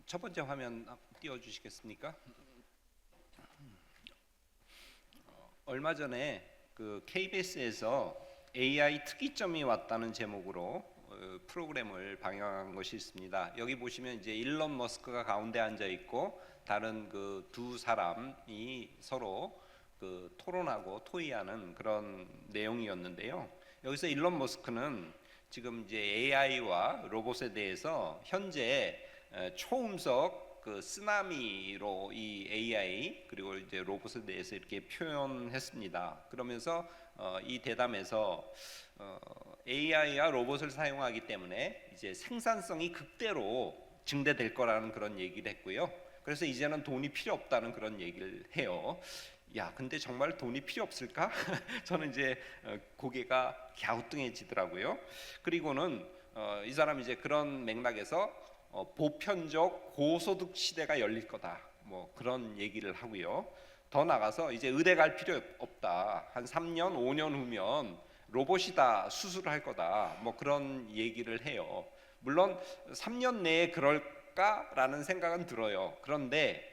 첫 번째 화면 띄워주시겠습니까? 얼마 전에 그 KBS에서 AI 특이점이 왔다는 제목으로 프로그램을 방영한 것이 있습니다. 여기 보시면 이제 일론 머스크가 가운데 앉아 있고 다른 그 두 사람이 서로 그 토론하고 토의하는 그런 내용이었는데요. 여기서 일론 머스크는 지금 이제 AI와 로봇에 대해서 현재 초음속 그 쓰나미로 이 AI 그리고 이제 로봇에 대해서 이렇게 표현했습니다. 그러면서 이 대담에서 AI와 로봇을 사용하기 때문에 이제 생산성이 극대로 증대될 거라는 그런 얘기를 했고요. 그래서 이제는 돈이 필요 없다는 그런 얘기를 해요. 야, 근데 정말 돈이 필요 없을까? 저는 이제 고개가 갸우뚱해지더라고요. 그리고는 이 사람이 이제 그런 맥락에서 보편적 고소득 시대가 열릴 거다. 뭐 그런 얘기를 하고요. 더 나가서 이제 의대 갈 필요 없다. 한 3년, 5년 후면 로봇이 다 수술을 할 거다. 뭐 그런 얘기를 해요. 물론 3년 내에 그럴까라는 생각은 들어요. 그런데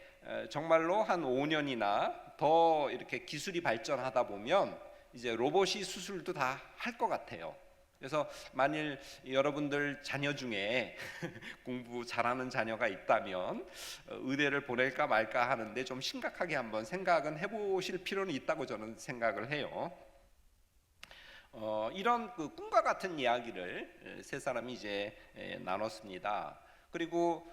정말로 한 5년이나 더 이렇게 기술이 발전하다 보면 이제 로봇이 수술도 다 할 것 같아요. 그래서 만일 여러분들 자녀 중에 공부 잘하는 자녀가 있다면 의대를 보낼까 말까 하는데 좀 심각하게 한번 생각은 해보실 필요는 있다고 저는 생각을 해요. 이런 그 꿈과 같은 이야기를 세 사람이 이제 나눴습니다. 그리고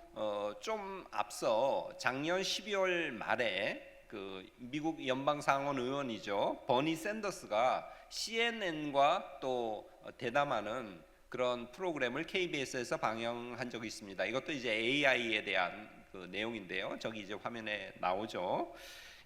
좀 앞서 작년 12월 말에 그 미국 연방상원 의원이죠, 버니 샌더스가 CNN과 또 대담하는 그런 프로그램을 KBS에서 방영한 적이 있습니다. 이것도 이제 AI에 대한 그 내용인데요. 저기 이제 화면에 나오죠.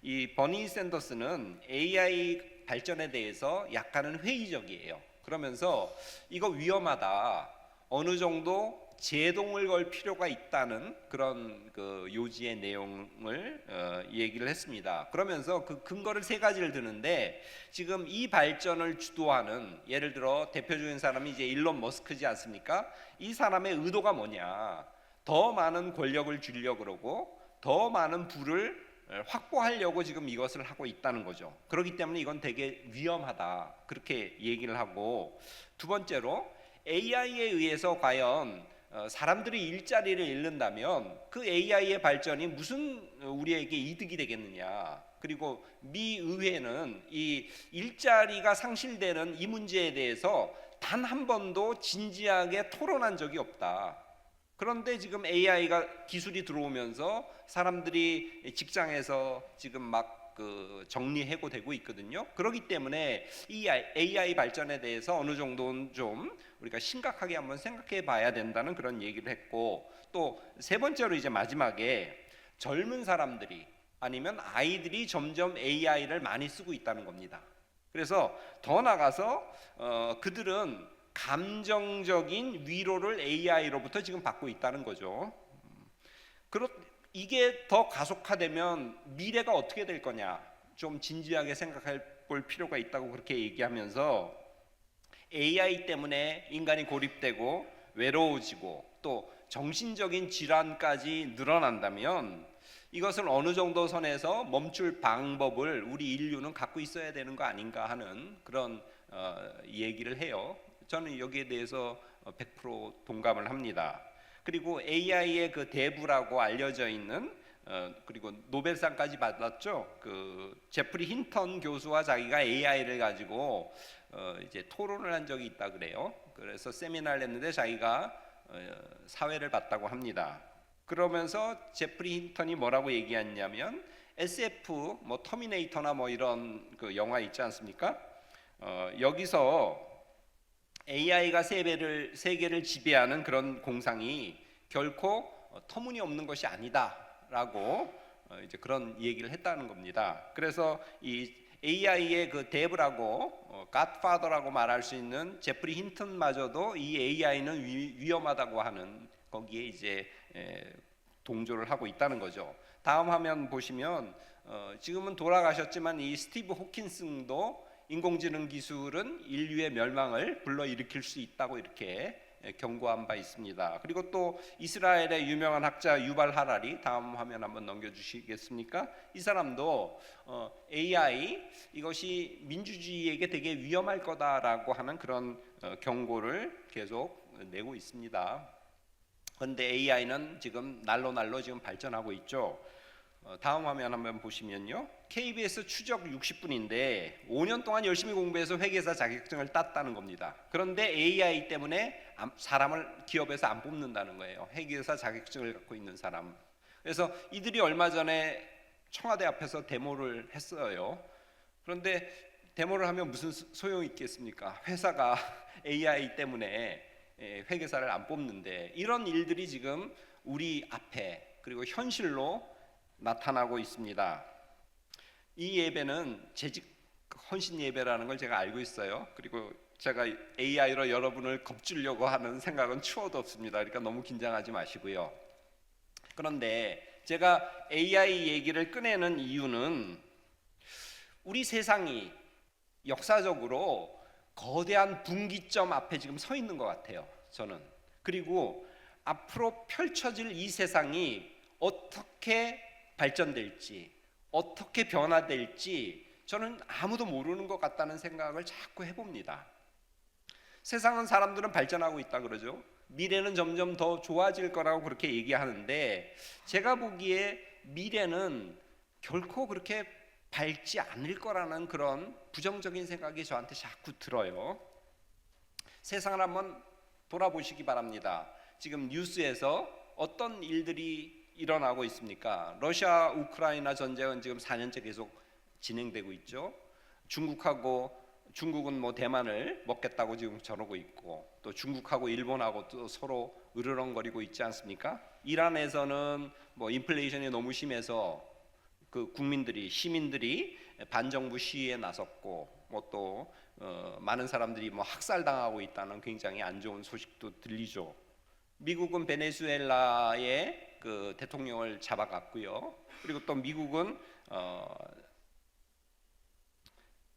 이 버니 샌더스는 AI 발전에 대해서 약간은 회의적이에요. 그러면서 이거 위험하다. 어느 정도 제동을 걸 필요가 있다는 그런 그 요지의 내용을 얘기를 했습니다. 그러면서 그 근거를 세 가지를 드는데, 지금 이 발전을 주도하는 예를 들어 대표적인 사람이 이제 일론 머스크지 않습니까? 이 사람의 의도가 뭐냐? 더 많은 권력을 주려고 그러고 더 많은 부를 확보하려고 지금 이것을 하고 있다는 거죠. 그렇기 때문에 이건 되게 위험하다. 그렇게 얘기를 하고, 두 번째로 AI에 의해서 과연 사람들이 일자리를 잃는다면 그 AI의 발전이 무슨 우리에게 이득이 되겠느냐. 그리고 미 의회는 이 일자리가 상실되는 이 문제에 대해서 단 한 번도 진지하게 토론한 적이 없다. 그런데 지금 AI가 기술이 들어오면서 사람들이 직장에서 지금 막 그 정리해고되고 있거든요. 그렇기 때문에 이 AI 발전에 대해서 어느 정도는 좀 우리가 심각하게 한번 생각해 봐야 된다는 그런 얘기를 했고, 또 세 번째로 이제 마지막에 젊은 사람들이 아니면 아이들이 점점 AI를 많이 쓰고 있다는 겁니다. 그래서 더 나가서 그들은 감정적인 위로를 AI로부터 지금 받고 있다는 거죠. 이게 더 가속화되면 미래가 어떻게 될 거냐, 좀 진지하게 생각해 볼 필요가 있다고 그렇게 얘기하면서 AI 때문에 인간이 고립되고 외로워지고 또 정신적인 질환까지 늘어난다면 이것을 어느 정도 선에서 멈출 방법을 우리 인류는 갖고 있어야 되는 거 아닌가 하는 그런 얘기를 해요. 저는 여기에 대해서 100% 동감을 합니다. 그리고 AI의 그 대부라고 알려져 있는 그리고 노벨상까지 받았죠. 그 제프리 힌턴 교수와 자기가 AI를 가지고 이제 토론을 한 적이 있다 그래요. 그래서 세미나를 했는데 자기가 사회를 봤다고 합니다. 그러면서 제프리 힌턴이 뭐라고 얘기했냐면 SF 뭐 터미네이터나 뭐 이런 그 영화 있지 않습니까? 여기서 AI가 세계를 지배하는 그런 공상이 결코 터무니없는 것이 아니다라고 이제 그런 얘기를 했다는 겁니다. 그래서 이 AI의 그 데브라고 갓파더라고 말할 수 있는 제프리 힌턴마저도 이 AI는 위험하다고 하는 거기에 이제 동조를 하고 있다는 거죠. 다음 화면 보시면 지금은 돌아가셨지만 이 스티브 호킨슨도 인공지능 기술은 인류의 멸망을 불러일으킬 수 있다고 이렇게 경고한 바 있습니다. 그리고 또 이스라엘의 유명한 학자 유발 하라리, 다음 화면 한번 넘겨주시겠습니까? 이 사람도 AI 이것이 민주주의에게 되게 위험할 거다라고 하는 그런 경고를 계속 내고 있습니다. 그런데 AI는 지금 날로 지금 발전하고 있죠. 다음 화면 한번 보시면요, KBS 추적 60분인데 5년 동안 열심히 공부해서 회계사 자격증을 땄다는 겁니다. 그런데 AI 때문에 사람을 기업에서 안 뽑는다는 거예요. 회계사 자격증을 갖고 있는 사람. 그래서 이들이 얼마 전에 청와대 앞에서 데모를 했어요. 그런데 데모를 하면 무슨 소용이 있겠습니까? 회사가 AI 때문에 회계사를 안 뽑는데, 이런 일들이 지금 우리 앞에 그리고 현실로 나타나고 있습니다. 이 예배는 재직 헌신 예배라는 걸 제가 알고 있어요. 그리고 제가 AI로 여러분을 겁주려고 하는 생각은 추호도 없습니다. 그러니까 너무 긴장하지 마시고요. 그런데 제가 AI 얘기를 꺼내는 이유는 우리 세상이 역사적으로 거대한 분기점 앞에 지금 서 있는 것 같아요, 저는. 그리고 앞으로 펼쳐질 이 세상이 어떻게 발전될지, 어떻게 변화될지 저는 아무도 모르는 것 같다는 생각을 자꾸 해봅니다. 세상은 사람들은 발전하고 있다 그러죠. 미래는 점점 더 좋아질 거라고 그렇게 얘기하는데, 제가 보기에 미래는 결코 그렇게 밝지 않을 거라는 그런 부정적인 생각이 저한테 자꾸 들어요. 세상을 한번 돌아보시기 바랍니다. 지금 뉴스에서 어떤 일들이 일어나고 있습니까? 러시아 우크라이나 전쟁은 지금 4년째 계속 진행되고 있죠. 중국은 뭐 대만을 먹겠다고 지금 저러고 있고, 또 중국하고 일본하고 또 서로 으르렁거리고 있지 않습니까? 이란에서는 뭐 인플레이션이 너무 심해서 그 시민들이 반정부 시위에 나섰고, 뭐 또 많은 사람들이 뭐 학살당하고 있다는 굉장히 안 좋은 소식도 들리죠. 미국은 베네수엘라의 그 대통령을 잡아갔고요. 그리고 또 미국은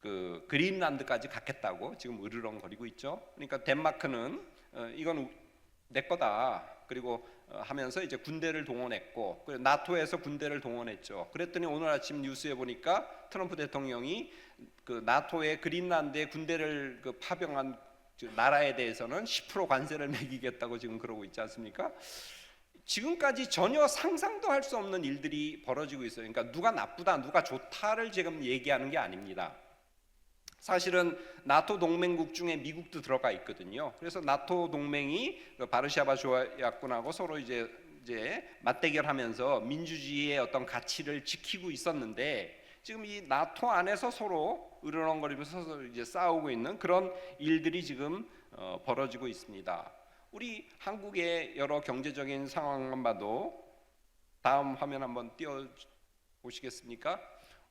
그 그린란드까지 갖겠다고 지금 으르렁거리고 있죠. 그러니까 덴마크는 이건 내 거다. 그리고 하면서 이제 군대를 동원했고, 그리고 나토에서 군대를 동원했죠. 그랬더니 오늘 아침 뉴스에 보니까 트럼프 대통령이 그 나토의 그린란드에 군대를 그 파병한 나라에 대해서는 10% 관세를 매기겠다고 지금 그러고 있지 않습니까? 지금까지 전혀 상상도 할 수 없는 일들이 벌어지고 있어요. 그러니까 누가 나쁘다, 누가 좋다를 지금 얘기하는 게 아닙니다. 사실은 나토 동맹국 중에 미국도 들어가 있거든요. 그래서 나토 동맹이 바르샤바 조약군하고 서로 이제 맞대결하면서 민주주의의 어떤 가치를 지키고 있었는데, 지금 이 나토 안에서 서로 으르렁거리면서 서로 이제 싸우고 있는 그런 일들이 지금 벌어지고 있습니다. 우리 한국의 여러 경제적인 상황만 봐도, 다음 화면 한번 띄워 보시겠습니까?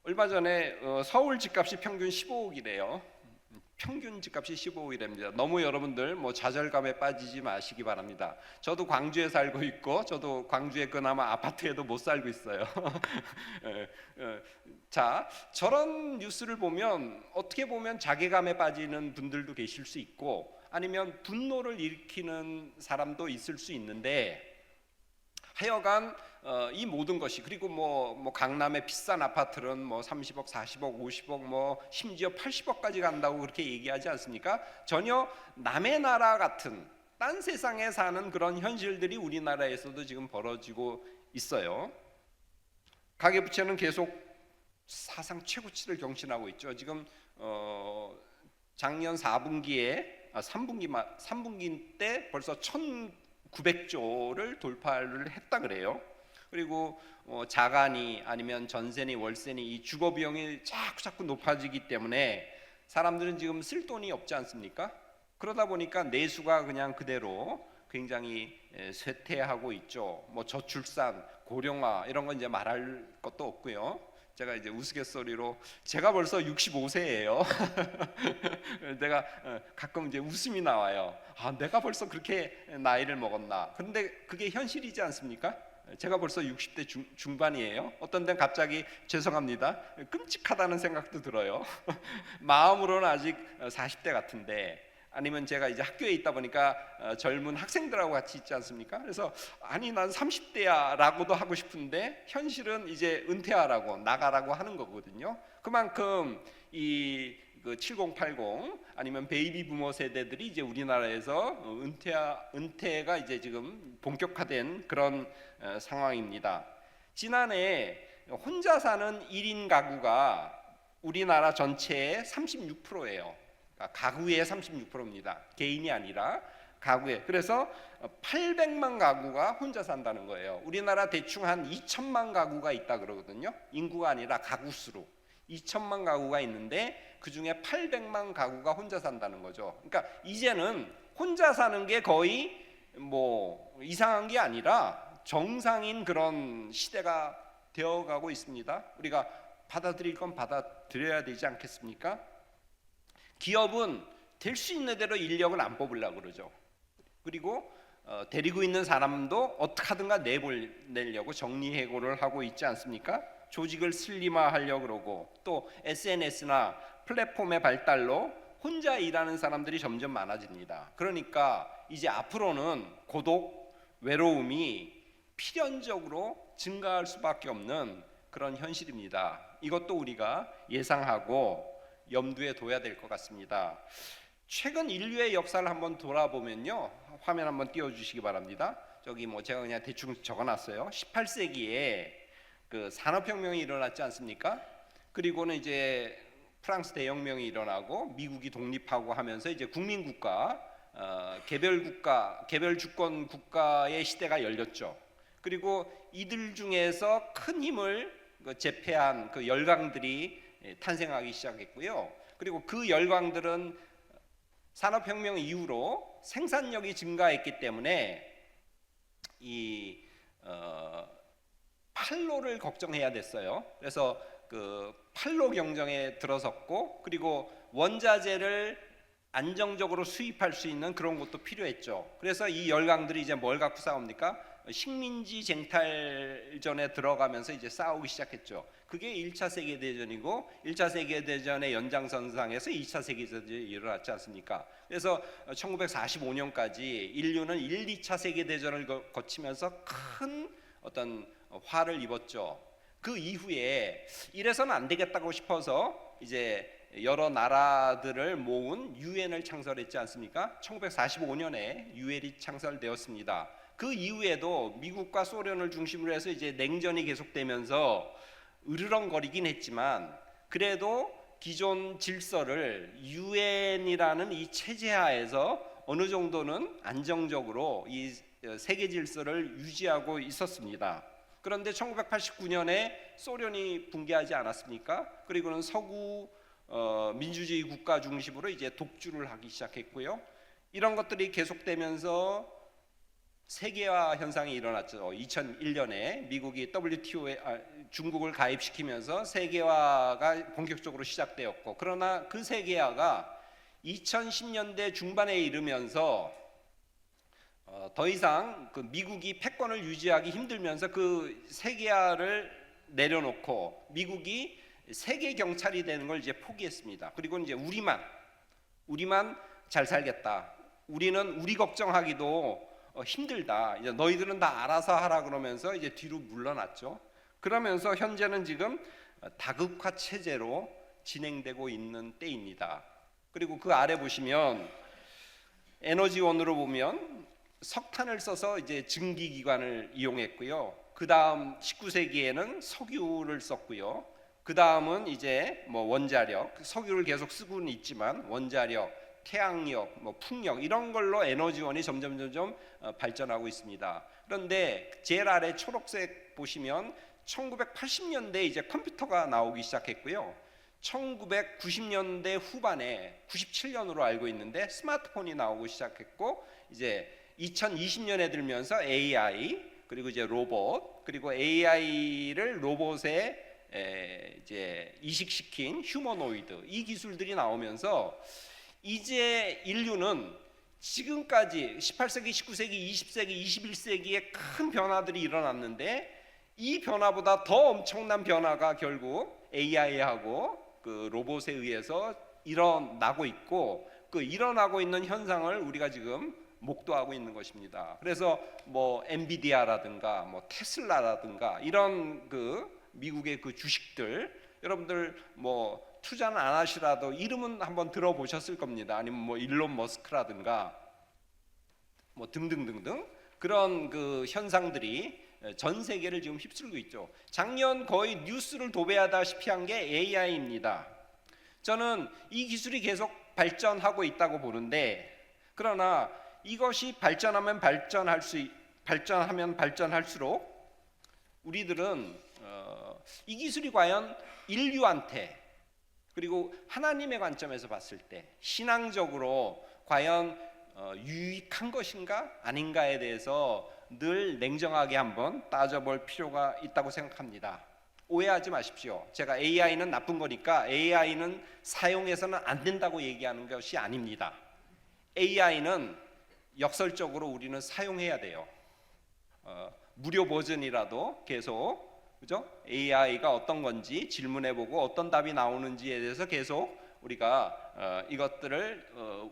얼마 전에 서울 집값이 평균 15억이래요. 평균 집값이 15억이랍니다. 너무 여러분들 뭐 좌절감에 빠지지 마시기 바랍니다. 저도 광주에 살고 있고, 저도 광주에 그나마 아파트에도 못 살고 있어요. 자, 저런 뉴스를 보면 어떻게 보면 자괴감에 빠지는 분들도 계실 수 있고, 아니면 분노를 일으키는 사람도 있을 수 있는데, 하여간 이 모든 것이, 그리고 뭐 강남의 비싼 아파트는 뭐 30억, 40억, 50억, 뭐 심지어 80억까지 간다고 그렇게 얘기하지 않습니까? 전혀 남의 나라 같은 딴 세상에 사는 그런 현실들이 우리나라에서도 지금 벌어지고 있어요. 가계부채는 계속 사상 최고치를 경신하고 있죠. 지금 작년 3분기 때 벌써 1,900조를 돌파를 했다 그래요. 그리고 자가니 아니면 전세니 월세니 이 주거 비용이 자꾸 높아지기 때문에 사람들은 지금 쓸 돈이 없지 않습니까? 그러다 보니까 내수가 그냥 그대로 굉장히 쇠퇴하고 있죠. 뭐 저출산, 고령화 이런 건 이제 말할 것도 없고요. 제가 이제 우스갯소리로 제가 벌써 65세예요. 내가 가끔 이제 웃음이 나와요. 아, 내가 벌써 그렇게 나이를 먹었나? 그런데 그게 현실이지 않습니까? 제가 벌써 60대 중반이에요. 어떤 데는 갑자기 죄송합니다, 끔찍하다는 생각도 들어요. 마음으로는 아직 40대 같은데 아니면 제가 이제 학교에 있다 보니까 젊은 학생들하고 같이 있지 않습니까? 그래서 아니 난 30대야 라고도 하고 싶은데 현실은 이제 은퇴하라고 나가라고 하는 거거든요. 그만큼 그 7080 아니면 베이비 부머 세대들이 이제 우리나라에서 은퇴가 이제 지금 본격화된 그런 상황입니다. 지난해 혼자 사는 1인 가구가 우리나라 전체의 36%예요. 가구의 36%입니다. 개인이 아니라 가구에. 그래서 800만 가구가 혼자 산다는 거예요. 우리나라 대충 한 2천만 가구가 있다 그러거든요. 인구가 아니라 가구 수로 2천만 가구가 있는데 그 중에 800만 가구가 혼자 산다는 거죠. 그러니까 이제는 혼자 사는 게 거의 뭐 이상한 게 아니라 정상인 그런 시대가 되어가고 있습니다. 우리가 받아들일 건 받아들여야 되지 않겠습니까? 기업은 될 수 있는 대로 인력을 안 뽑으려고 그러죠. 그리고 데리고 있는 사람도 어떻게 하든가 내보내려고 정리해고를 하고 있지 않습니까? 조직을 슬림화하려고 그러고 또 SNS나 플랫폼의 발달로 혼자 일하는 사람들이 점점 많아집니다. 그러니까 이제 앞으로는 고독, 외로움이 필연적으로 증가할 수밖에 없는 그런 현실입니다. 이것도 우리가 예상하고 염두에 둬야 될 것 같습니다. 최근 인류의 역사를 한번 돌아보면요, 화면 한번 띄워주시기 바랍니다. 저기 뭐 제가 그냥 대충 적어놨어요. 18세기에 그 산업혁명이 일어났지 않습니까? 그리고는 이제 프랑스 대혁명이 일어나고 미국이 독립하고 하면서 이제 국민국가, 개별국가, 개별주권 국가의 시대가 열렸죠. 그리고 이들 중에서 큰 힘을 제패한 그 열강들이 탄생하기 시작했고요. 그리고 그 열강들은 산업혁명 이후로 생산력이 증가했기 때문에 이 판로를 걱정해야 됐어요. 그래서 그 판로 경쟁에 들어섰고, 그리고 원자재를 안정적으로 수입할 수 있는 그런 것도 필요했죠. 그래서 이 열강들이 이제 뭘 갖고 싸웁니까? 식민지 쟁탈전에 들어가면서 이제 싸우기 시작했죠. 그게 1차 세계대전이고 1차 세계대전의 연장선상에서 2차 세계대전이 일어났지 않습니까? 그래서 1945년까지 인류는 1, 2차 세계대전을 거치면서 큰 어떤 화를 입었죠. 그 이후에 이래서는 안 되겠다고 싶어서 이제 여러 나라들을 모은 유엔을 창설했지 않습니까? 1945년에 유엔이 창설되었습니다. 그 이후에도 미국과 소련을 중심으로 해서 이제 냉전이 계속되면서 으르렁거리긴 했지만 그래도 기존 질서를 유엔이라는 이 체제하에서 어느 정도는 안정적으로 이 세계 질서를 유지하고 있었습니다. 그런데 1989년에 소련이 붕괴하지 않았습니까? 그리고는 서구 민주주의 국가 중심으로 이제 독주를 하기 시작했고요. 이런 것들이 계속되면서 세계화 현상이 일어났죠. 2001년에 미국이 WTO에 중국을 가입시키면서 세계화가 본격적으로 시작되었고, 그러나 그 세계화가 2010년대 중반에 이르면서 더 이상 그 미국이 패권을 유지하기 힘들면서 그 세계화를 내려놓고 미국이 세계 경찰이 되는 걸 이제 포기했습니다. 그리고 이제 우리만 잘 살겠다. 우리는 우리 걱정하기도 힘들다. 이제 너희들은 다 알아서 하라 그러면서 이제 뒤로 물러났죠. 그러면서 현재는 지금 다극화 체제로 진행되고 있는 때입니다. 그리고 그 아래 보시면 에너지원으로 보면 석탄을 써서 이제 증기기관을 이용했고요. 그 다음 19세기에는 석유를 썼고요. 그 다음은 이제 뭐 원자력, 석유를 계속 쓰고는 있지만 원자력, 태양력, 뭐 풍력 이런 걸로 에너지원이 점점 발전하고 있습니다. 그런데 제일 아래 초록색 보시면 1980년대 이제 컴퓨터가 나오기 시작했고요. 1990년대 후반에 97년으로 알고 있는데 스마트폰이 나오기 시작했고, 이제 2020년에 들면서 AI, 그리고 이제 로봇, 그리고 AI를 로봇에 이제 이식시킨 휴머노이드, 이 기술들이 나오면서 이제 인류는 지금까지 18세기, 19세기, 20세기, 21세기에 큰 변화들이 일어났는데 이 변화보다 더 엄청난 변화가 결국 AI하고 그 로봇에 의해서 일어나고 있고, 그 일어나고 있는 현상을 우리가 지금 목도하고 있는 것입니다. 그래서 뭐 엔비디아라든가 뭐 테슬라라든가 이런 그 미국의 그 주식들, 여러분들 뭐 투자는 안 하시라도 이름은 한번 들어보셨을 겁니다. 아니면 뭐 일론 머스크라든가 뭐 등등등등 그런 그 현상들이 전 세계를 지금 휩쓸고 있죠. 작년 거의 뉴스를 도배하다시피 한 게 AI입니다. 저는 이 기술이 계속 발전하고 있다고 보는데, 그러나 이것이 발전하면 발전할수록 우리들은 이 기술이 과연 인류한테, 그리고 하나님의 관점에서 봤을 때 신앙적으로 과연 유익한 것인가 아닌가에 대해서 늘 냉정하게 한번 따져볼 필요가 있다고 생각합니다. 오해하지 마십시오. 제가 AI는 나쁜 거니까 AI는 사용해서는 안 된다고 얘기하는 것이 아닙니다. AI는 역설적으로 우리는 사용해야 돼요. 무료 버전이라도 계속, 그죠? AI가 어떤 건지 질문해보고 어떤 답이 나오는지에 대해서 계속 우리가 이것들을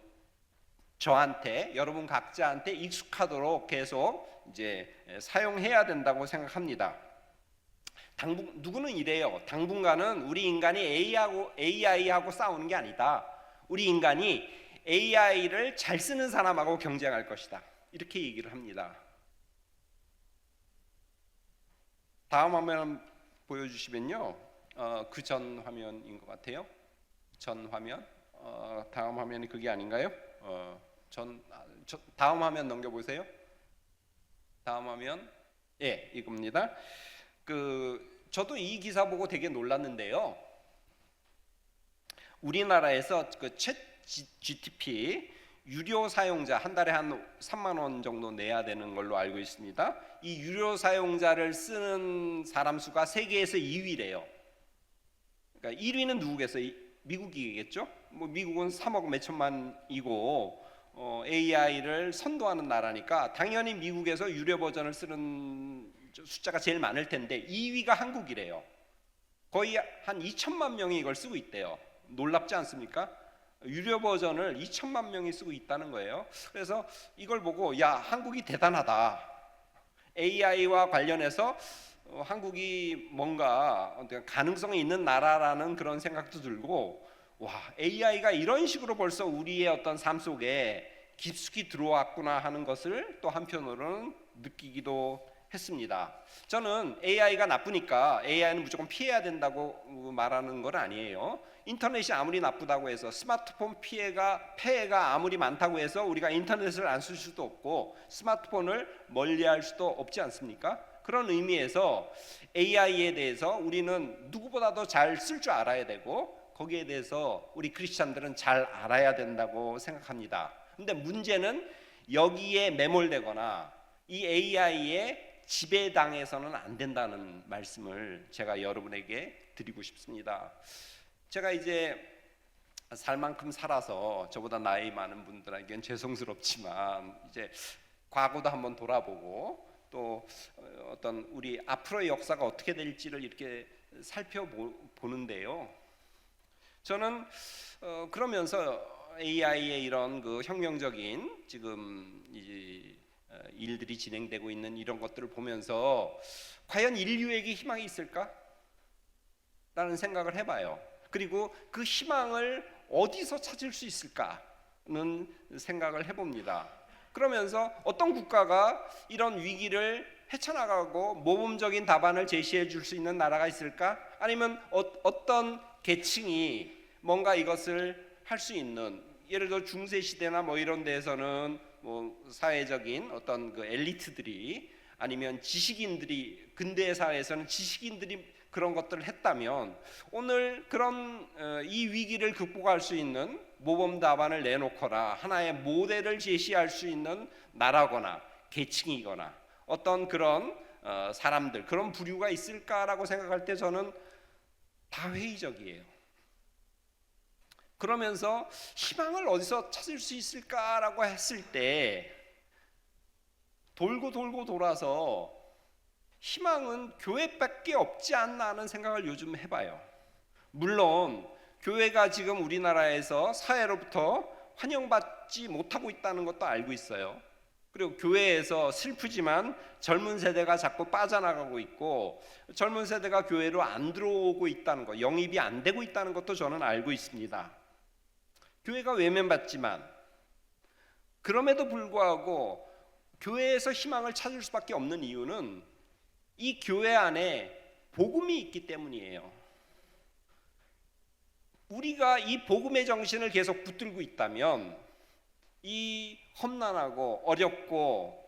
저한테, 여러분 각자한테 익숙하도록 계속 이제 사용해야 된다고 생각합니다. 누구는 이래요. 당분간은 우리 인간이 AI하고 싸우는 게 아니다. 우리 인간이 AI를 잘 쓰는 사람하고 경쟁할 것이다. 이렇게 얘기를 합니다. 다음 화면 보여주시면요. 그 전 화면인 것 같아요. 전 화면. 다음 화면이 그게 아닌가요? 다음 화면 넘겨보세요. 다음 화면. 예, 이겁니다. 저도 이 기사 보고 되게 놀랐는데요. 우리나라에서 그 챗 GTP 유료 사용자 한 달에 한 3만 원 정도 내야 되는 걸로 알고 있습니다. 이 유료 사용자를 쓰는 사람 수가 세계에서 2위래요. 그러니까 1위는 누구겠어요? 미국이겠죠? 뭐 미국은 3억 몇천만이고 AI를 선도하는 나라니까 당연히 미국에서 유료 버전을 쓰는 숫자가 제일 많을 텐데 2위가 한국이래요. 거의 한 2천만 명이 이걸 쓰고 있대요. 놀랍지 않습니까? 유료 버전을 2천만 명이 쓰고 있다는 거예요. 그래서 이걸 보고 야, 한국이 대단하다. AI와 관련해서 한국이 뭔가 가능성이 있는 나라라는 그런 생각도 들고, 와, AI가 이런 식으로 벌써 우리의 어떤 삶 속에 깊숙이 들어왔구나 하는 것을 또 한편으로는 느끼기도 했습니다. 저는 AI가 나쁘니까 AI는 무조건 피해야 된다고 말하는 건 아니에요. 인터넷이 아무리 나쁘다고 해서 스마트폰 폐해가 아무리 많다고 해서 우리가 인터넷을 안 쓸 수도 없고 스마트폰을 멀리할 수도 없지 않습니까? 그런 의미에서 AI에 대해서 우리는 누구보다도 잘 쓸 줄 알아야 되고 거기에 대해서 우리 크리스찬들은 잘 알아야 된다고 생각합니다. 근데 문제는 여기에 매몰되거나 이 AI에 지배당해서는 안 된다는 말씀을 제가 여러분에게 드리고 싶습니다. 제가 이제 살 만큼 살아서 저보다 나이 많은 분들에겐 죄송스럽지만 이제 과거도 한번 돌아보고 또 어떤 우리 앞으로의 역사가 어떻게 될지를 이렇게 살펴보는데요. 저는 그러면서 AI의 이런 그 혁명적인 지금 일들이 진행되고 있는 이런 것들을 보면서 과연 인류에게 희망이 있을까? 라는 생각을 해봐요. 그리고 그 희망을 어디서 찾을 수 있을까는 생각을 해봅니다. 그러면서 어떤 국가가 이런 위기를 헤쳐나가고 모범적인 답안을 제시해 줄 수 있는 나라가 있을까? 아니면 어떤 계층이 뭔가 이것을 할 수 있는, 예를 들어 중세 시대나 뭐 이런 데에서는 뭐 사회적인 어떤 그 엘리트들이 아니면 지식인들이, 근대 사회에서는 지식인들이 그런 것들을 했다면 오늘 그런 이 위기를 극복할 수 있는 모범 답안을 내놓거나 하나의 모델을 제시할 수 있는 나라거나 계층이거나 어떤 그런 사람들, 그런 부류가 있을까라고 생각할 때 저는 다 회의적이에요. 그러면서 희망을 어디서 찾을 수 있을까라고 했을 때 돌고 돌아서 희망은 교회밖에 없지 않나 하는 생각을 요즘 해봐요. 물론 교회가 지금 우리나라에서 사회로부터 환영받지 못하고 있다는 것도 알고 있어요. 그리고 교회에서 슬프지만 젊은 세대가 자꾸 빠져나가고 있고 젊은 세대가 교회로 안 들어오고 있다는 것, 영입이 안 되고 있다는 것도 저는 알고 있습니다. 교회가 외면받지만 그럼에도 불구하고 교회에서 희망을 찾을 수밖에 없는 이유는 이 교회 안에 복음이 있기 때문이에요. 우리가 이 복음의 정신을 계속 붙들고 있다면 이 험난하고 어렵고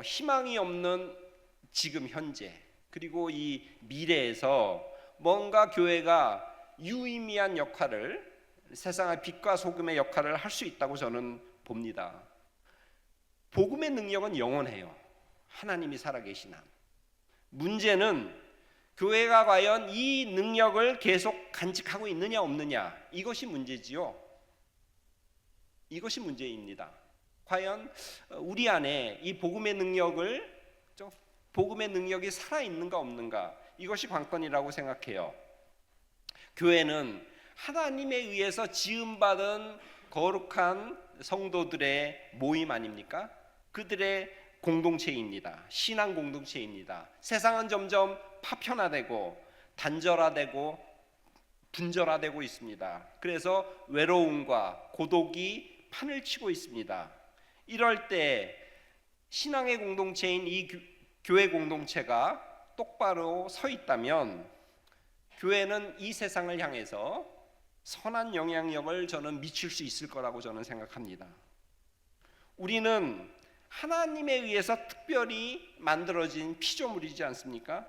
희망이 없는 지금 현재 그리고 이 미래에서 뭔가 교회가 유의미한 역할을, 세상의 빛과 소금의 역할을 할 수 있다고 저는 봅니다. 복음의 능력은 영원해요. 하나님이 살아계신 한. 문제는 교회가 과연 이 능력을 계속 간직하고 있느냐 없느냐, 이것이 문제지요. 이것이 문제입니다. 과연 우리 안에 이 복음의 능력이 살아있는가 없는가, 이것이 관건이라고 생각해요. 교회는 하나님에 의해서 지음받은 거룩한 성도들의 모임 아닙니까? 그들의 공동체입니다. 신앙 공동체입니다. 세상은 점점 파편화되고 단절화되고 분절화되고 있습니다. 그래서 외로움과 고독이 판을 치고 있습니다. 이럴 때 신앙의 공동체인 이 교회 공동체가 똑바로 서 있다면 교회는 이 세상을 향해서 선한 영향력을 저는 미칠 수 있을 거라고 저는 생각합니다. 우리는 하나님에 의해서 특별히 만들어진 피조물이지 않습니까?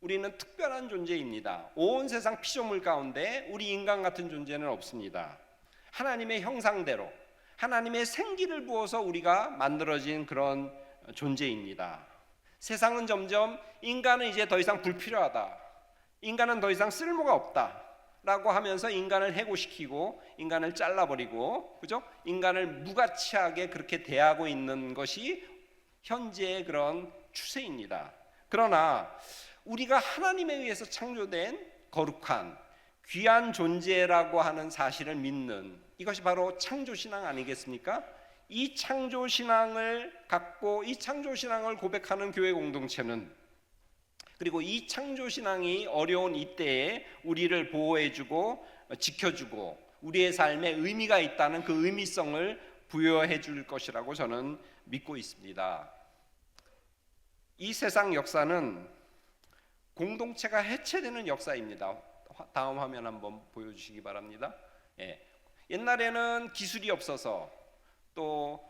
우리는 특별한 존재입니다. 온 세상 피조물 가운데 우리 인간 같은 존재는 없습니다. 하나님의 형상대로 하나님의 생기를 부어서 우리가 만들어진 그런 존재입니다. 세상은 점점 인간은 이제 더 이상 불필요하다, 인간은 더 이상 쓸모가 없다 라고 하면서 인간을 해고시키고 인간을 잘라버리고, 그죠? 인간을 무가치하게 그렇게 대하고 있는 것이 현재의 그런 추세입니다. 그러나 우리가 하나님에 의해서 창조된 거룩한 귀한 존재라고 하는 사실을 믿는, 이것이 바로 창조신앙 아니겠습니까? 이 창조신앙을 갖고 이 창조신앙을 고백하는 교회 공동체는, 그리고 이 창조신앙이 어려운 이때에 우리를 보호해주고 지켜주고 우리의 삶에 의미가 있다는 그 의미성을 부여해 줄 것이라고 저는 믿고 있습니다. 이 세상 역사는 공동체가 해체되는 역사입니다. 다음 화면 한번 보여주시기 바랍니다. 옛날에는 기술이 없어서 또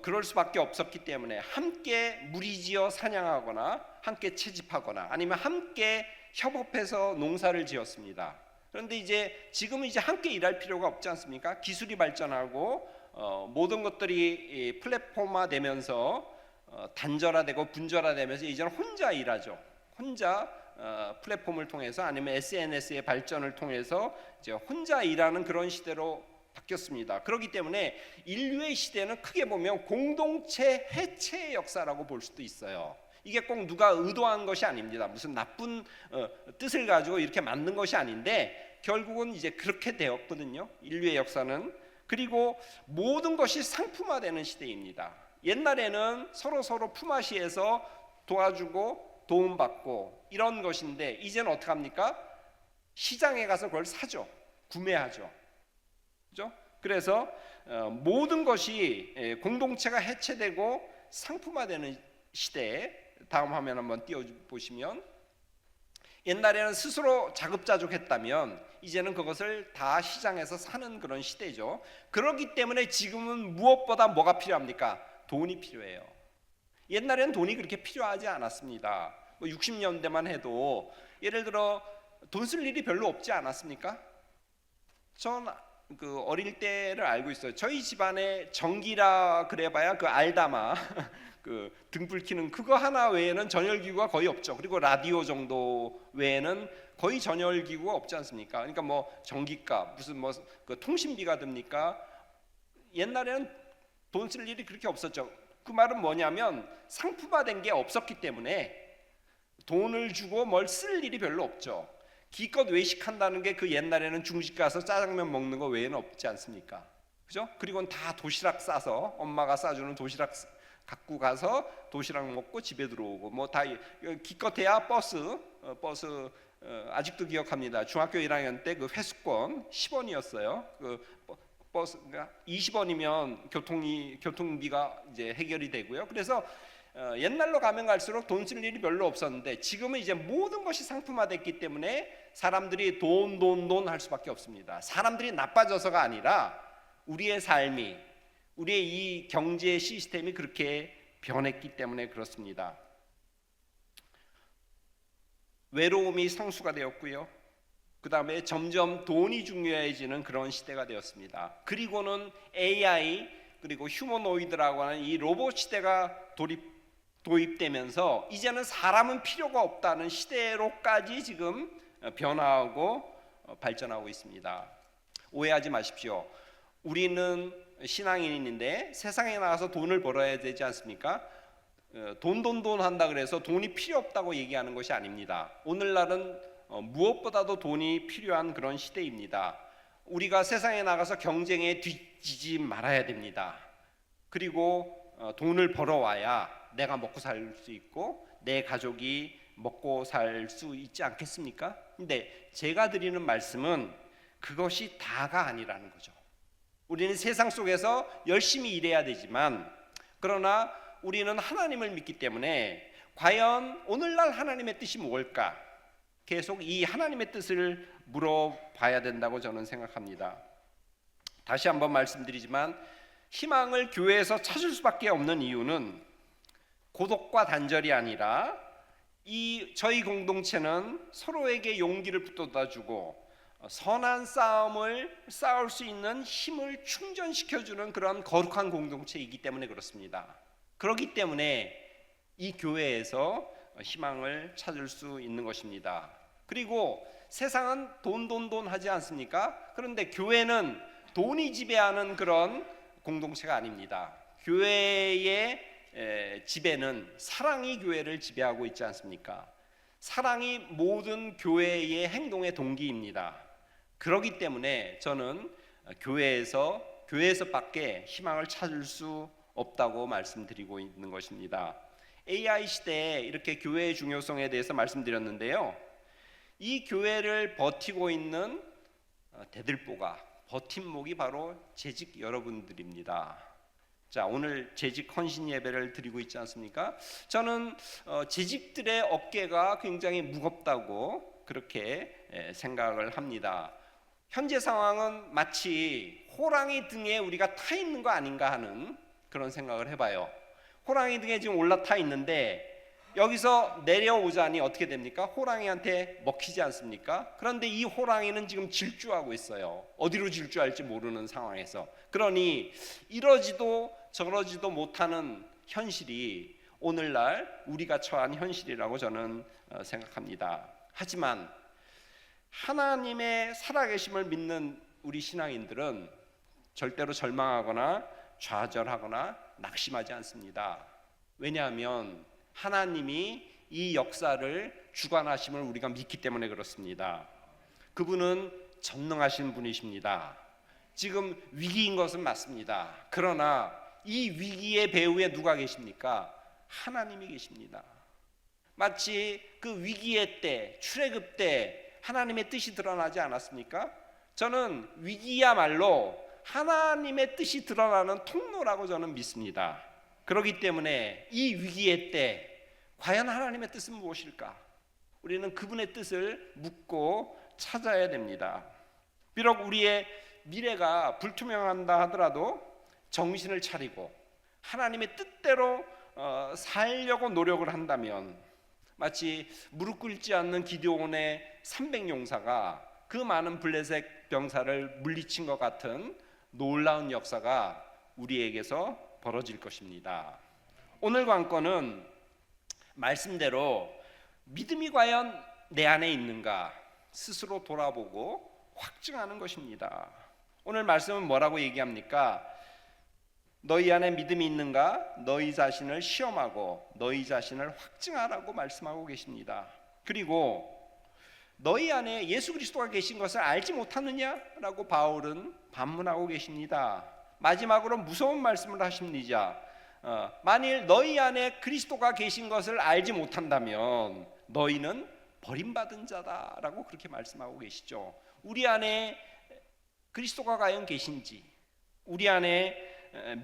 그럴 수밖에 없었기 때문에 함께 무리지어 사냥하거나 함께 채집하거나 아니면 함께 협업해서 농사를 지었습니다. 그런데 지금은 함께 일할 필요가 없지 않습니까? 기술이 발전하고 모든 것들이 플랫폼화되면서 단절화되고 분절화되면서 이제는 혼자 일하죠. 혼자 플랫폼을 통해서 아니면 SNS의 발전을 통해서 이제 혼자 일하는 그런 시대로 바뀌었습니다. 그렇기 때문에 인류의 시대는 크게 보면 공동체 해체의 역사라고 볼 수도 있어요. 이게 꼭 누가 의도한 것이 아닙니다. 무슨 나쁜 뜻을 가지고 이렇게 만든 것이 아닌데 결국은 이제 그렇게 되었거든요. 인류의 역사는. 그리고 모든 것이 상품화되는 시대입니다. 옛날에는 서로 품앗이해서 도와주고 도움받고 이런 것인데 이제는 어떻게 합니까? 시장에 가서 그걸 사죠. 구매하죠. 그죠? 그래서 모든 것이 공동체가 해체되고 상품화되는 시대에, 다음 화면 한번 띄워보시면, 옛날에는 스스로 자급자족했다면 이제는 그것을 다 시장에서 사는 그런 시대죠. 그렇기 때문에 지금은 무엇보다 뭐가 필요합니까? 돈이 필요해요. 옛날에는 돈이 그렇게 필요하지 않았습니다. 60년대만 해도 예를 들어 돈 쓸 일이 별로 없지 않았습니까? 전 그 어릴 때를 알고 있어요. 저희 집안에 전기라 그래봐야 그 알다마 그 등불 켜는 그거 하나 외에는 전열기구가 거의 없죠. 그리고 라디오 정도 외에는 거의 전열기구가 없지 않습니까? 그러니까 뭐 전기값 무슨 뭐 그 통신비가 듭니까? 옛날에는 돈 쓸 일이 그렇게 없었죠. 그 말은 뭐냐면 상품화된 게 없었기 때문에 돈을 주고 뭘 쓸 일이 별로 없죠. 기껏 외식한다는 게 그 옛날에는 중식 가서 짜장면 먹는 거 외에는 없지 않습니까? 그죠? 그리고는 다 도시락 싸서 엄마가 싸주는 도시락 갖고 가서 도시락 먹고 집에 들어오고 뭐 다 기껏해야 버스 아직도 기억합니다. 중학교 1학년 때 그 회수권 10원이었어요. 그 버스가 20원이면 교통비가 이제 해결이 되고요. 그래서 옛날로 가면 갈수록 돈 쓸 일이 별로 없었는데 지금은 이제 모든 것이 상품화됐기 때문에 사람들이 돈 할 수밖에 없습니다. 사람들이 나빠져서가 아니라 우리의 삶이, 우리의 이 경제 시스템이 그렇게 변했기 때문에 그렇습니다. 외로움이 상수가 되었고요. 그 다음에 점점 돈이 중요해지는 그런 시대가 되었습니다. 그리고는 AI 그리고 휴머노이드라고 하는 이 로봇 시대가 도입되면서 이제는 사람은 필요가 없다는 시대로까지 지금 변화하고 발전하고 있습니다. 오해하지 마십시오. 우리는 신앙인인데 세상에 나가서 돈을 벌어야 되지 않습니까? 돈 한다 그래서 돈이 필요 없다고 얘기하는 것이 아닙니다. 오늘날은 무엇보다도 돈이 필요한 그런 시대입니다. 우리가 세상에 나가서 경쟁에 뒤지지 말아야 됩니다. 그리고 돈을 벌어와야 내가 먹고 살 수 있고 내 가족이 먹고 살 수 있지 않겠습니까? 근데 제가 드리는 말씀은 그것이 다가 아니라는 거죠. 우리는 세상 속에서 열심히 일해야 되지만 그러나 우리는 하나님을 믿기 때문에 과연 오늘날 하나님의 뜻이 무엇일까? 계속 이 하나님의 뜻을 물어봐야 된다고 저는 생각합니다. 다시 한번 말씀드리지만 희망을 교회에서 찾을 수밖에 없는 이유는 고독과 단절이 아니라 저희 공동체는 서로에게 용기를 북돋아주고 선한 싸움을 싸울 수 있는 힘을 충전시켜주는 그런 거룩한 공동체이기 때문에 그렇습니다. 그렇기 때문에 이 교회에서 희망을 찾을 수 있는 것입니다. 그리고 세상은 돈 하지 않습니까? 그런데 교회는 돈이 지배하는 그런 공동체가 아닙니다. 교회의 지배는 사랑이 교회를 지배하고 있지 않습니까? 사랑이 모든 교회의 행동의 동기입니다. 그렇기 때문에 저는 교회에서밖에 희망을 찾을 수 없다고 말씀드리고 있는 것입니다. AI 시대에 이렇게 교회의 중요성에 대해서 말씀드렸는데요. 이 교회를 버티고 있는 대들보가 버팀목이 바로 재직 여러분들입니다. 자, 오늘 재직 헌신 예배를 드리고 있지 않습니까? 저는 재직들의 어깨가 굉장히 무겁다고 그렇게 생각을 합니다. 현재 상황은 마치 호랑이 등에 우리가 타 있는 거 아닌가 하는 그런 생각을 해봐요. 호랑이 등에 지금 올라타 있는데 여기서 내려오자니 어떻게 됩니까? 호랑이한테 먹히지 않습니까? 그런데 이 호랑이는 지금 질주하고 있어요. 어디로 질주할지 모르는 상황에서. 그러니 이러지도 저러지도 못하는 현실이 오늘날 우리가 처한 현실이라고 저는 생각합니다. 하지만 하나님의 살아계심을 믿는 우리 신앙인들은 절대로 절망하거나 좌절하거나 낙심하지 않습니다. 왜냐하면 하나님이 이 역사를 주관하심을 우리가 믿기 때문에 그렇습니다. 그분은 전능하신 분이십니다. 지금 위기인 것은 맞습니다. 그러나 이 위기의 배후에 누가 계십니까? 하나님이 계십니다. 마치 그 위기의 때, 출애굽 때 하나님의 뜻이 드러나지 않았습니까? 저는 위기야말로 하나님의 뜻이 드러나는 통로라고 저는 믿습니다. 그렇기 때문에 이 위기의 때 과연 하나님의 뜻은 무엇일까? 우리는 그분의 뜻을 묻고 찾아야 됩니다. 비록 우리의 미래가 불투명한다 하더라도 정신을 차리고 하나님의 뜻대로 살려고 노력을 한다면 마치 무릎 꿇지 않는 기드온의 300용사가 그 많은 블레셋 병사를 물리친 것 같은 놀라운 역사가 우리에게서 벌어질 것입니다. 오늘 관건은 말씀대로 믿음이 과연 내 안에 있는가 스스로 돌아보고 확증하는 것입니다. 오늘 말씀은 뭐라고 얘기합니까? 너희 안에 믿음이 있는가? 너희 자신을 시험하고 너희 자신을 확증하라고 말씀하고 계십니다. 그리고 너희 안에 예수 그리스도가 계신 것을 알지 못하느냐라고 바울은 반문하고 계십니다. 마지막으로 무서운 말씀을 하십니다. 만일 너희 안에 그리스도가 계신 것을 알지 못한다면 너희는 버림받은 자다라고 그렇게 말씀하고 계시죠. 우리 안에 그리스도가 과연 계신지, 우리 안에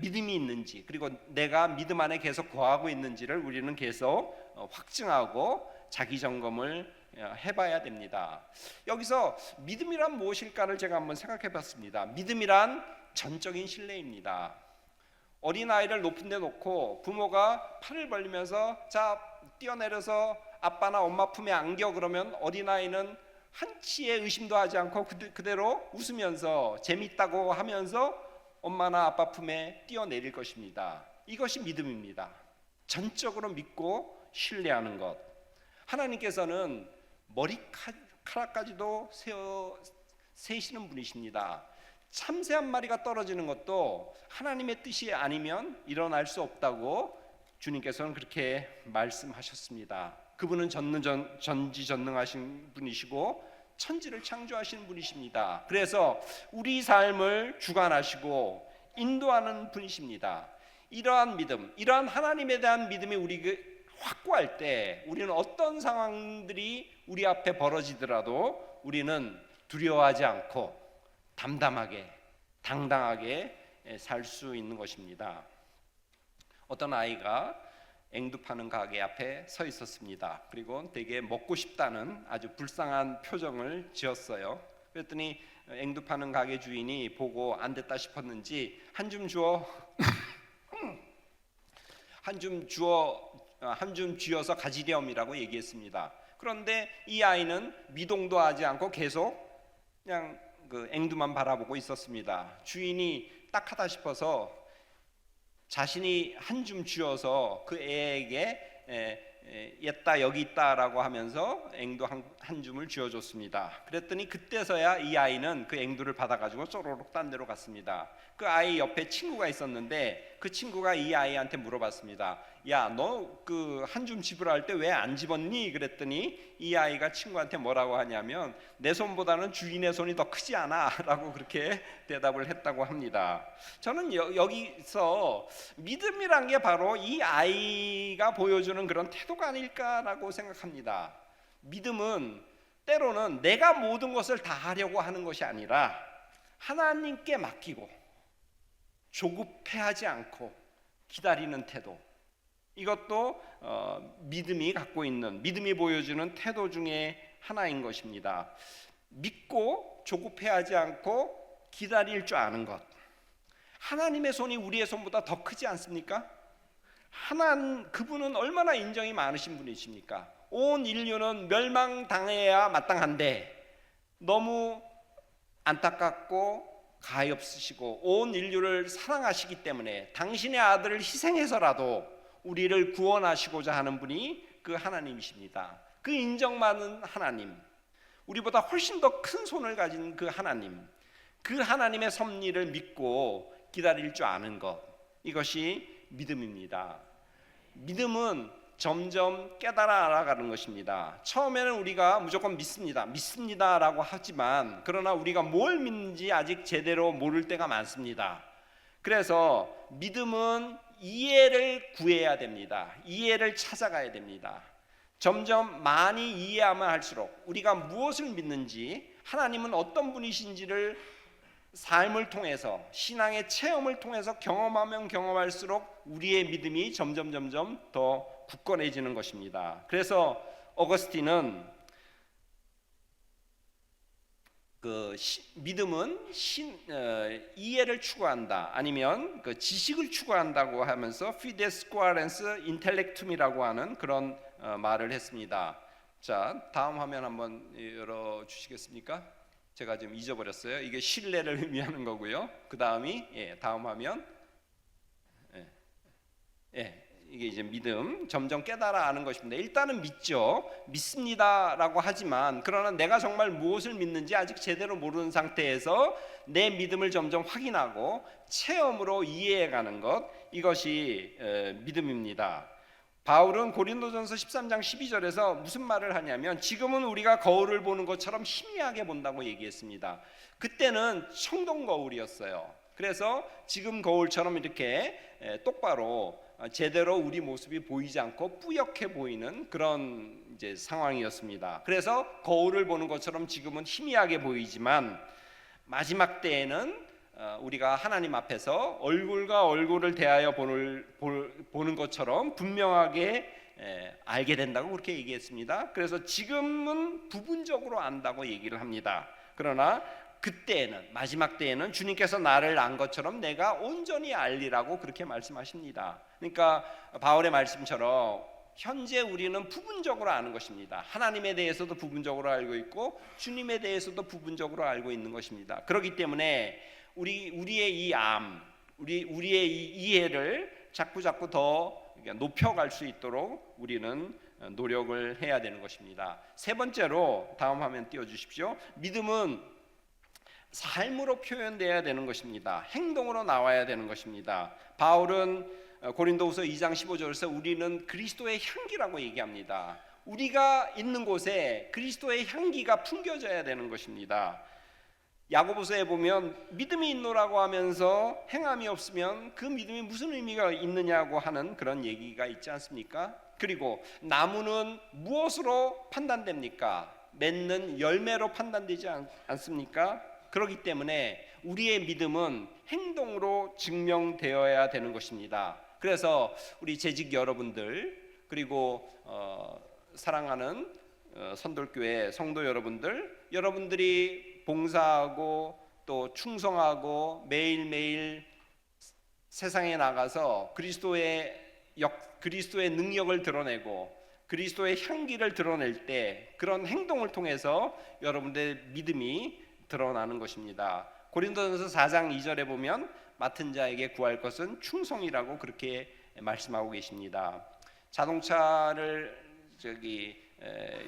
믿음이 있는지, 그리고 내가 믿음 안에 계속 거하고 있는지를 우리는 계속 확증하고 자기 점검을 해봐야 됩니다. 여기서 믿음이란 무엇일까를 제가 한번 생각해 봤습니다. 믿음이란 전적인 신뢰입니다. 어린아이를 높은 데 놓고 부모가 팔을 벌리면서 자 뛰어내려서 아빠나 엄마 품에 안겨 그러면 어린아이는 한치의 의심도 하지 않고 그대로 웃으면서 재밌다고 하면서 엄마나 아빠 품에 뛰어내릴 것입니다. 이것이 믿음입니다. 전적으로 믿고 신뢰하는 것. 하나님께서는 머리카락까지도 세시는 분이십니다. 참새 한 마리가 떨어지는 것도 하나님의 뜻이 아니면 일어날 수 없다고 주님께서는 그렇게 말씀하셨습니다. 그분은 전지전능하신 분이시고 천지를 창조하신 분이십니다. 그래서 우리 삶을 주관하시고 인도하는 분이십니다. 이러한 믿음, 이러한 하나님에 대한 믿음이 우리 확고할 때 우리는 어떤 상황들이 우리 앞에 벌어지더라도 우리는 두려워하지 않고 담담하게 당당하게 살 수 있는 것입니다. 어떤 아이가 앵두 파는 가게 앞에 서 있었습니다. 그리고 되게 먹고 싶다는 아주 불쌍한 표정을 지었어요. 그랬더니 앵두 파는 가게 주인이 보고 안 됐다 싶었는지 한 줌 주어 한 줌 쥐어서 가지렴이라고 얘기했습니다. 그런데 이 아이는 미동도 하지 않고 계속 그냥 그 앵두만 바라보고 있었습니다. 주인이 딱하다 싶어서 자신이 한 줌 쥐어서 그 애에게 얘다 여기 있다라고 하면서 앵두 한 줌을 쥐어줬습니다. 그랬더니 그때서야 이 아이는 그 앵두를 받아가지고 쪼로록 딴 데로 갔습니다. 그 아이 옆에 친구가 있었는데 그 친구가 이 아이한테 물어봤습니다. 야, 너 그 한 줌 집으라 할 때 왜 안 집었니? 그랬더니 이 아이가 친구한테 뭐라고 하냐면 내 손보다는 주인의 손이 더 크지 않아 라고 그렇게 대답을 했다고 합니다. 저는 여기서 믿음이란 게 바로 이 아이가 보여주는 그런 태도가 아닐까라고 생각합니다. 믿음은 때로는 내가 모든 것을 다 하려고 하는 것이 아니라 하나님께 맡기고 조급해하지 않고 기다리는 태도, 이것도 믿음이 갖고 있는, 믿음이 보여주는 태도 중에 하나인 것입니다. 믿고 조급해하지 않고 기다릴 줄 아는 것. 하나님의 손이 우리의 손보다 더 크지 않습니까? 그분은 얼마나 인정이 많으신 분이십니까? 온 인류는 멸망당해야 마땅한데 너무 안타깝고 가엾으시고 온 인류를 사랑하시기 때문에 당신의 아들을 희생해서라도 우리를 구원하시고자 하는 분이 그 하나님이십니다. 그 인정받는 하나님, 우리보다 훨씬 더 큰 손을 가진 그 하나님의 섭리를 믿고 기다릴 줄 아는 것, 이것이 믿음입니다. 믿음은 점점 깨달아 알아가는 것입니다. 처음에는 우리가 무조건 믿습니다라고 하지만 그러나 우리가 뭘 믿는지 아직 제대로 모를 때가 많습니다. 그래서 믿음은 이해를 구해야 됩니다. 이해를 찾아가야 됩니다. 점점 많이 이해하면 할수록 우리가 무엇을 믿는지, 하나님은 어떤 분이신지를 삶을 통해서, 신앙의 체험을 통해서 경험하면 경험할수록 우리의 믿음이 점점 더 굳건해지는 것입니다. 그래서 어거스틴은 믿음은 이해를 추구한다, 아니면 지식을 추구한다고 하면서 fides quaerens intellectum이라고 하는 그런 말을 했습니다. 자, 다음 화면 한번 열어 주시겠습니까? 제가 지금 잊어버렸어요. 이게 신뢰를 의미하는 거고요. 그 다음이 다음 화면. 이게 이제 믿음, 점점 깨달아 아는 것입니다. 일단은 믿습니다라고 하지만 그러나 내가 정말 무엇을 믿는지 아직 제대로 모르는 상태에서 내 믿음을 점점 확인하고 체험으로 이해해가는 것, 이것이 믿음입니다. 바울은 고린도전서 13장 12절에서 무슨 말을 하냐면, 지금은 우리가 거울을 보는 것처럼 희미하게 본다고 얘기했습니다. 그때는 청동 거울이었어요. 그래서 지금 거울처럼 이렇게 똑바로 제대로 우리 모습이 보이지 않고 뿌옇게 보이는 그런 이제 상황이었습니다. 그래서 거울을 보는 것처럼 지금은 희미하게 보이지만 마지막 때에는 우리가 하나님 앞에서 얼굴과 얼굴을 대하여 보는 것처럼 분명하게 알게 된다고 그렇게 얘기했습니다. 그래서 지금은 부분적으로 안다고 얘기를 합니다. 그러나 그때에는, 마지막 때에는 주님께서 나를 안 것처럼 내가 온전히 알리라고 그렇게 말씀하십니다. 그러니까 바울의 말씀처럼 현재 우리는 부분적으로 아는 것입니다. 하나님에 대해서도 부분적으로 알고 있고 주님에 대해서도 부분적으로 알고 있는 것입니다. 그렇기 때문에 우리의 이 우리의 이 이해를 자꾸 더 높여갈 수 있도록 우리는 노력을 해야 되는 것입니다. 세 번째로 다음 화면 띄워주십시오. 믿음은 삶으로 표현돼야 되는 것입니다. 행동으로 나와야 되는 것입니다. 바울은 고린도후서 2장 15절에서 우리는 그리스도의 향기라고 얘기합니다. 우리가 있는 곳에 그리스도의 향기가 풍겨져야 되는 것입니다. 야고보서에 보면 믿음이 있노라고 하면서 행함이 없으면 그 믿음이 무슨 의미가 있느냐고 하는 그런 얘기가 있지 않습니까? 그리고 나무는 무엇으로 판단됩니까? 맺는 열매로 판단되지 않습니까? 그렇기 때문에 우리의 믿음은 행동으로 증명되어야 되는 것입니다. 그래서 우리 재직 여러분들 그리고 사랑하는 선돌교회 성도 여러분들이 봉사하고 또 충성하고 매일매일 세상에 나가서 그리스도의 능력을 드러내고 그리스도의 향기를 드러낼 때 그런 행동을 통해서 여러분들의 믿음이 드러나는 것입니다. 고린도전서 4장 2절에 보면 맡은 자에게 구할 것은 충성이라고 그렇게 말씀하고 계십니다. 자동차를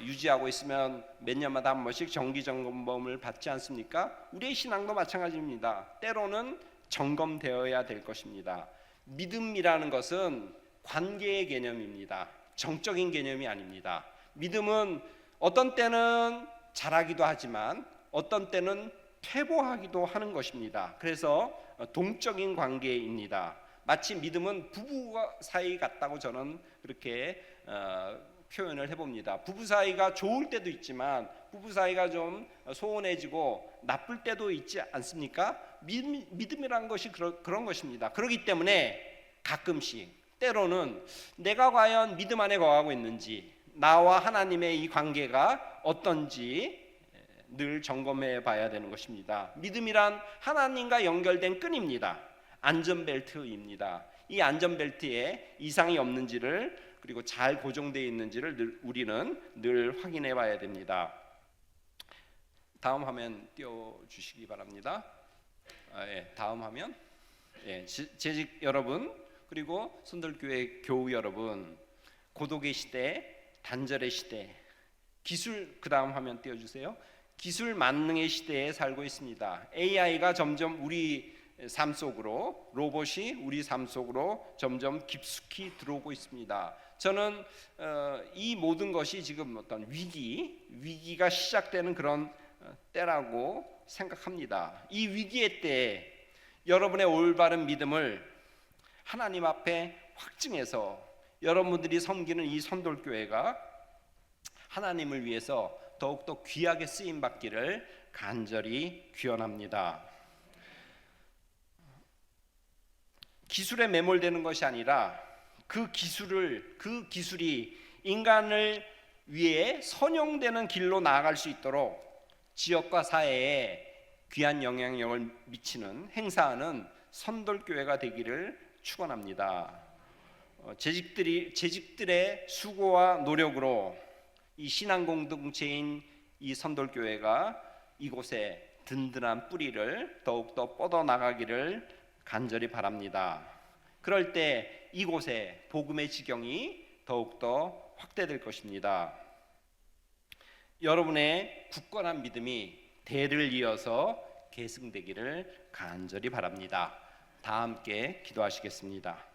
유지하고 있으면 몇 년마다 한 번씩 정기 점검을 받지 않습니까? 우리의 신앙도 마찬가지입니다. 때로는 점검되어야 될 것입니다. 믿음이라는 것은 관계의 개념입니다. 정적인 개념이 아닙니다. 믿음은 어떤 때는 잘하기도 하지만 어떤 때는 퇴보하기도 하는 것입니다. 그래서 동적인 관계입니다. 마치 믿음은 부부 사이 같다고 저는 그렇게 표현을 해봅니다. 부부 사이가 좋을 때도 있지만 부부 사이가 좀 소원해지고 나쁠 때도 있지 않습니까? 믿음이라는 것이 그런 것입니다. 그렇기 때문에 가끔씩 때로는 내가 과연 믿음 안에 거하고 있는지 나와 하나님의 이 관계가 어떤지 늘 점검해 봐야 되는 것입니다. 믿음이란 하나님과 연결된 끈입니다. 안전벨트입니다. 이 안전벨트에 이상이 없는지를 그리고 잘 고정되어 있는지를 우리는 늘 확인해 봐야 됩니다. 다음 화면 띄워주시기 바랍니다. 다음 화면. 재직 여러분 그리고 선들교회 교우 여러분, 고독의 시대, 단절의 시대, 그 다음 화면 띄워주세요. 기술 만능의 시대에 살고 있습니다. AI가 점점 우리 삶 속으로, 로봇이 우리 삶 속으로 점점 깊숙이 들어오고 있습니다. 저는 이 모든 것이 지금 어떤 위기가 시작되는 그런 때라고 생각합니다. 이 위기의 때에 여러분의 올바른 믿음을 하나님 앞에 확증해서 여러분들이 섬기는 이 선돌교회가 하나님을 위해서 더욱더 귀하게 쓰임받기를 간절히 기원합니다. 기술에 매몰되는 것이 아니라 그 기술이 인간을 위해 선용되는 길로 나아갈 수 있도록 지역과 사회에 귀한 영향력을 미치는 행사하는 선돌교회가 되기를 축원합니다. 재직들의 수고와 노력으로 이 신앙 공동체인 이 선돌교회가 이곳에 든든한 뿌리를 더욱더 뻗어나가기를 간절히 바랍니다. 그럴 때 이곳에 복음의 지경이 더욱더 확대될 것입니다. 여러분의 굳건한 믿음이 대를 이어서 계승되기를 간절히 바랍니다. 다 함께 기도하시겠습니다.